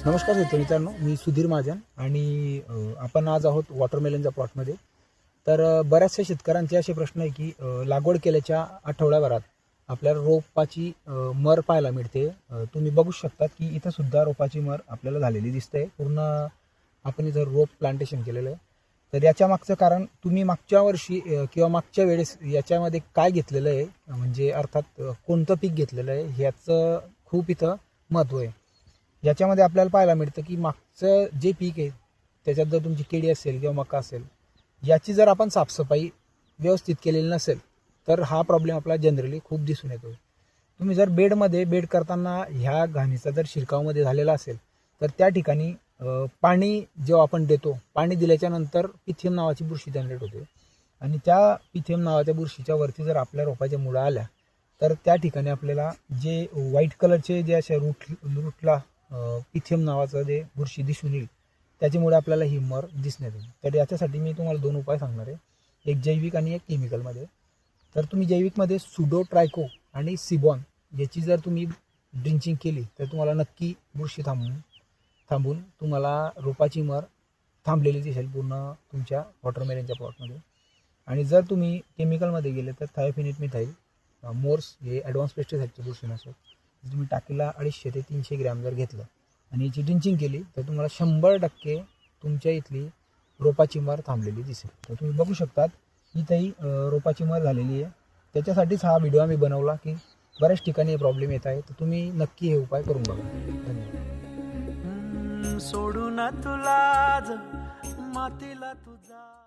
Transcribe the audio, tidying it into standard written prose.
नमस्कार मित्रांनो, मी सुधीर महाजन आणि आपण आज आहोत वॉटरमेलनच्या प्लॉटमध्ये. तर बऱ्याचशा शेतकऱ्यांचे असे प्रश्न आहे की लागवड केल्याच्या आठवड्याभरात आपल्याला रोपाची मर पाहायला मिळते. तुम्ही बघू शकता की इथं सुद्धा रोपाची मर आपल्याला झालेली दिसते. पूर्ण आपण इथं रोप प्लांटेशन केलेलं आहे. तर याच्या मागचं कारण तुम्ही मागच्या वर्षी किंवा मागच्या वेळेस याच्यामध्ये काय घेतलेलं आहे, म्हणजे अर्थात कोणतं पीक घेतलेलं आहे ह्याचं खूप इथं महत्त्व आहे. याच्यामध्ये आपल्याला पाहायला मिळतं की मागचं जे पीक आहे त्याच्यात जर तुमची केळी असेल किंवा मका असेल, याची जर आपण साफसफाई व्यवस्थित केलेली नसेल तर हा प्रॉब्लेम आपला जनरली खूप दिसून येतो. तुम्ही जर बेड करताना ह्या घाणीचा जर शिरकावमध्ये झालेला असेल तर त्या ठिकाणी पाणी जेव्हा आपण देतो, पाणी दिल्याच्या नंतर पिथियम नावाची बुरशी जनरेट होते आणि त्या पिथियम नावाच्या बुरशीच्या वरती जर आपल्या रोपाच्या मुळा आल्या तर त्या ठिकाणी आपल्याला जे व्हाईट कलरचे जे अशा रूटला पिथियम नावाचं जे बुरशी दिसून येईल त्याच्यामुळे आपल्याला ही मर दिसण्यात येईल. तर याच्यासाठी मी तुम्हाला दोन उपाय सांगणार आहे, एक जैविक आणि एक केमिकलमध्ये. तर तुम्ही जैविकमध्ये सुडो ट्रायको आणि सिबॉन याची जर तुम्ही ड्रिंचिंग केली तर तुम्हाला नक्की बुरशी थांबून तुम्हाला रोपाची मर थांबलेली दिसेल पूर्ण तुमच्या वॉटरमेलनच्या प्लॉटमध्ये. आणि जर तुम्ही केमिकलमध्ये गेले तर थायोफिनेट मिथाईल मोर्स हे ॲडव्हान्स पेस्टिसाईडचे बुरशीनाशक तुम्ही टाकीला 250 ते 300 ग्रॅम जर घेतलं आणि याची ड्रिंचिंग केली तर तुम्हाला 100% तुमच्या इथली रोपाची मर थांबलेली दिसेल. तर तुम्ही बघू शकतात इथंही रोपाची मर झालेली आहे. त्याच्यासाठीच हा व्हिडिओ आम्ही बनवला की बऱ्याच ठिकाणी प्रॉब्लेम येत आहे, तर तुम्ही नक्की हे उपाय करून बघा. धन्यवाद. सोडून तुला मातीला तुझा